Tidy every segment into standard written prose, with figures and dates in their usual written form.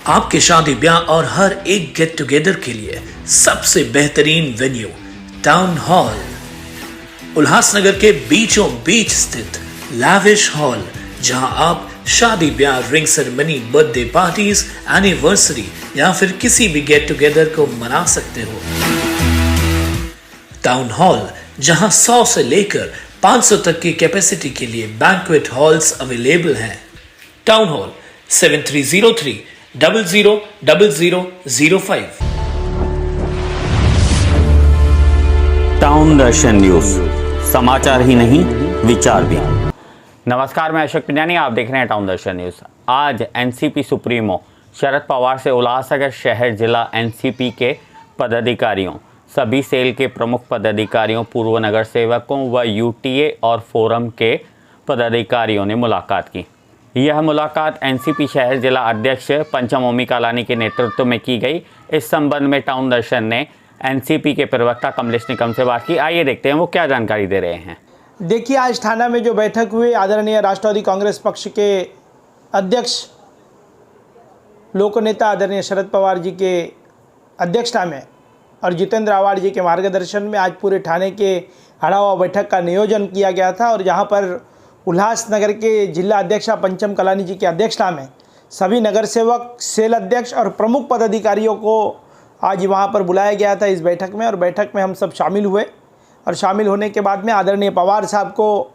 आपके शादी ब्याह और हर एक गेट टुगेदर के लिए सबसे बेहतरीन वेन्यू टाउन हॉल। उल्लासनगर के बीचों बीच स्थित लैविश हॉल, जहां आप शादी ब्याह, ring ceremony, birthday parties, anniversary या फिर किसी भी गेट टुगेदर को मना सकते हो। टाउन हॉल, जहां 100 से लेकर 500 तक की कैपेसिटी के लिए बैंक्वेट हॉल्स अवेलेबल हैं। Town hall 7303000005। टाउन दर्शन न्यूज, समाचार ही नहीं विचार भी। नमस्कार, मैं अशोक पिंजानी, आप देख रहे हैं टाउन दर्शन न्यूज। आज एनसीपी सुप्रीमो शरद पवार से उल्लासनगर शहर जिला एनसीपी के पदाधिकारियों, सभी सेल के प्रमुख पदाधिकारियों, पूर्व नगर सेवकों व यूटीए और फोरम के पदाधिकारियों ने मुलाकात की। यह मुलाकात एनसीपी शहर जिला अध्यक्ष पंचम ओमी कालानी के नेतृत्व में की गई। इस संबंध में टाउन दर्शन ने एनसीपी के प्रवक्ता कमलेश निकम से बात की। आइए देखते हैं वो क्या जानकारी दे रहे हैं। देखिए, आज थाना में जो बैठक हुई, आदरणीय राष्ट्रवादी कांग्रेस पक्ष के अध्यक्ष लोकनेता आदरणीय शरद पवार जी के अध्यक्षता में और जितेंद्र आवाड़ जी के मार्गदर्शन में आज पूरे थाने के हड़ावा बैठक का नियोजन किया गया था। और जहां पर उल्लासनगर के जिला अध्यक्ष पंचम कलानी जी की अध्यक्षता में सभी नगर सेवक, सेल अध्यक्ष और प्रमुख पदाधिकारियों को आज वहां पर बुलाया गया था इस बैठक में। और बैठक में हम सब शामिल हुए और शामिल होने के बाद में आदरणीय पवार साहब को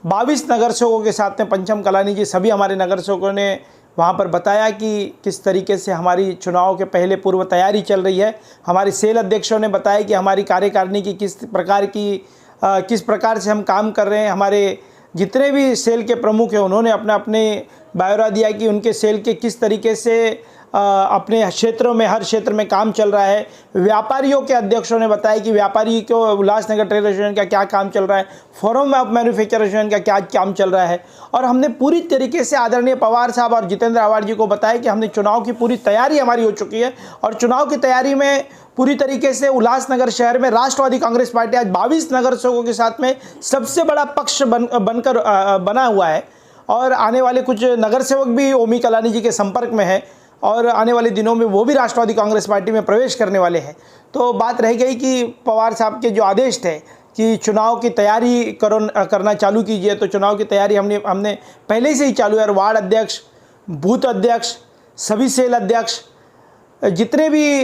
22 नगर सेवकों के साथ में पंचम कलानी जी, सभी हमारे नगर सेवकों ने वहाँ पर बताया कि किस तरीके से हमारी चुनाव के पहले पूर्व तैयारी चल रही है। हमारे सेल अध्यक्षों ने बताया कि हमारी कार्यकारिणी की किस प्रकार से हम काम कर रहे हैं। हमारे जितने भी सेल के प्रमुख हैं उन्होंने अपना अपने ब्यौरा दिया कि उनके सेल के किस तरीके से अपने क्षेत्रों में, हर क्षेत्र में काम चल रहा है। व्यापारियों के अध्यक्षों ने बताया कि व्यापारी को उल्लासनगर ट्रेड एसोसिएशन का क्या काम चल रहा है, फोरम ऑफ मैन्युफैक्चर एसोसिएशन का क्या काम चल रहा है। और हमने पूरी तरीके से आदरणीय पवार साहब और जितेंद्र आवाड़ जी को बताया कि हमने चुनाव की पूरी तैयारी हमारी हो चुकी है। और चुनाव की तैयारी में पूरी तरीके से उल्लासनगर शहर में राष्ट्रवादी कांग्रेस पार्टी आज 22 नगर सेवकों के साथ में सबसे बड़ा पक्ष बना हुआ है। और आने वाले कुछ नगर सेवक भी ओमी कलानी जी के संपर्क में है और आने वाले दिनों में वो भी राष्ट्रवादी कांग्रेस पार्टी में प्रवेश करने वाले हैं। तो बात रह गई कि पवार साहब के जो आदेश थे कि चुनाव की तैयारी करना चालू कीजिए, तो चुनाव की तैयारी हमने पहले से ही चालू है। और वार्ड अध्यक्ष, बूथ अध्यक्ष, सभी सेल अध्यक्ष, जितने भी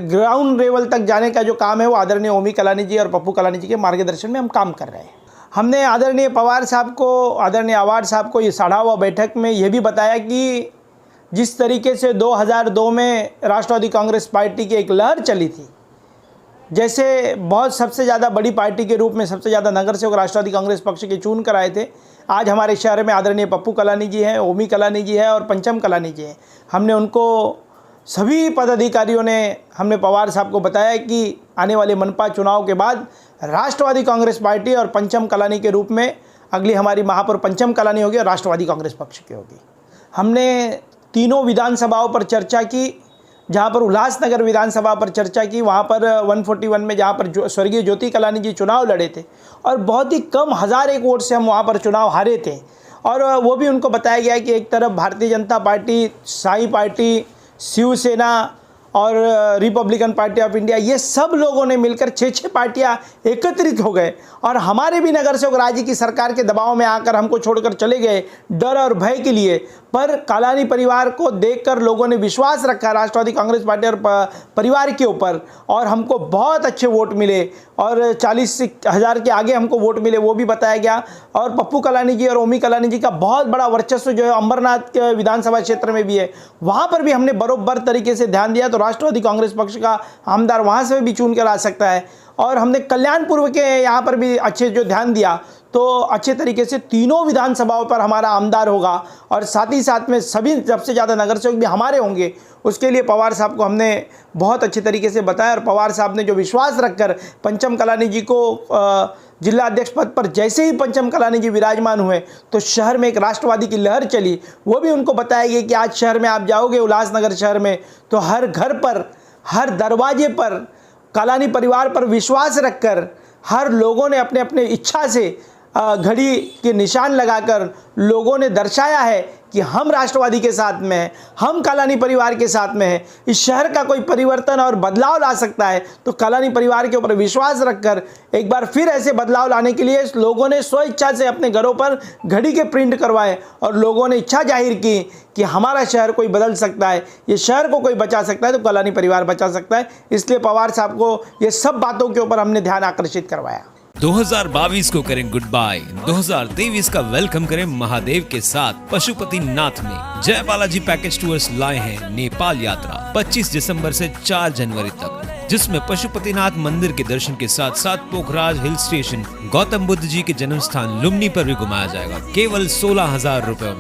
ग्राउंड लेवल तक जाने का जो काम है वो आदरणीय ओमी कलानी जी और पप्पू कलानी जी के मार्गदर्शन में हम काम कर रहे हैं। हमने आदरणीय पवार साहब को, आदरणीय आवाड़ साहब को ये साढ़ावा बैठक में ये भी बताया कि जिस तरीके से 2002 में राष्ट्रवादी कांग्रेस पार्टी की एक लहर चली थी, जैसे बहुत सबसे ज़्यादा बड़ी पार्टी के रूप में सबसे ज़्यादा नगर सेवक राष्ट्रवादी कांग्रेस पक्ष के चुन कर आए थे। आज हमारे शहर में आदरणीय पप्पू कलानी जी हैं, ओमी कलानी जी है और पंचम कलानी जी हैं। हमने उनको, सभी पदाधिकारियों ने, हमने पवार साहब को बताया कि आने वाले मनपा चुनाव के बाद राष्ट्रवादी कांग्रेस पार्टी और पंचम कलानी के रूप में अगली हमारी महापौर पंचम कलानी होगी और राष्ट्रवादी कांग्रेस पक्ष की होगी। हमने तीनों विधानसभाओं पर चर्चा की, जहां पर उल्लासनगर विधानसभा पर चर्चा की, वहां पर 141 में जहां पर स्वर्गीय ज्योति कलानी जी चुनाव लड़े थे और बहुत ही कम 1001 वोट से हम वहां पर चुनाव हारे थे। और वो भी उनको बताया गया कि एक तरफ भारतीय जनता पार्टी, साई पार्टी, शिवसेना और रिपब्लिकन पार्टी ऑफ इंडिया, ये सब लोगों ने मिलकर 6 पार्टियां एकत्रित हो गए और हमारे भी नगर सेवक राज्य की सरकार के दबाव में आकर हमको छोड़कर चले गए डर और भय के लिए। पर कालानी परिवार को देखकर लोगों ने विश्वास रखा राष्ट्रवादी कांग्रेस पार्टी और परिवार के ऊपर और हमको बहुत अच्छे वोट मिले और 40,000 के आगे हमको वोट मिले, वो भी बताया गया। और पप्पू कलानी जी और ओमी कलानी जी का बहुत बड़ा वर्चस्व जो है अंबरनाथ के विधानसभा क्षेत्र में भी है, वहाँ पर भी हमने बरोबर तरीके से ध्यान दिया। तो राष्ट्रवादी कांग्रेस पक्ष का आमदार वहाँ से भी चुन कर आ सकता है। और हमने कल्याणपुर के यहाँ पर भी अच्छे जो ध्यान दिया, तो अच्छे तरीके से तीनों विधानसभाओं पर हमारा आमदार होगा और साथ ही साथ में सभी सबसे ज़्यादा नगर सेवक भी हमारे होंगे। उसके लिए पवार साहब को हमने बहुत अच्छे तरीके से बताया और पवार साहब ने जो विश्वास रखकर पंचम कलानी जी को जिला अध्यक्ष पद पर, जैसे ही पंचम कलानी जी विराजमान हुए तो शहर में एक राष्ट्रवादी की लहर चली। वो भी उनको बताया गया कि आज शहर में आप जाओगे, उल्लासनगर शहर में, तो हर घर पर, हर दरवाजे पर कलानी परिवार पर विश्वास रखकर हर लोगों ने अपने अपने इच्छा से घड़ी के निशान लगाकर लोगों ने दर्शाया है कि हम राष्ट्रवादी के साथ में हैं, हम कालानी परिवार के साथ में हैं। इस शहर का कोई परिवर्तन और बदलाव ला सकता है तो कालानी परिवार के ऊपर विश्वास रखकर एक बार फिर ऐसे बदलाव लाने के लिए लोगों ने स्व इच्छा से अपने घरों पर घड़ी के प्रिंट करवाए और लोगों ने इच्छा जाहिर की कि हमारा शहर कोई बदल सकता है, ये शहर को कोई बचा सकता है तो कालानी परिवार बचा सकता है। इसलिए पवार साहब को ये सब बातों के ऊपर हमने ध्यान आकर्षित करवाया। 2022 को करें गुड बाय, 2023 का वेलकम करें महादेव के साथ। पशुपति नाथ ने जय बालाजी पैकेज टूर्स लाए हैं नेपाल यात्रा 25 दिसंबर से 4 जनवरी तक, जिसमें पशुपतिनाथ मंदिर के दर्शन के साथ साथ पोखराज हिल स्टेशन, गौतम बुद्ध जी के जन्म स्थान लुम्बिनी पर भी घुमाया जाएगा केवल 16,000 रुपए।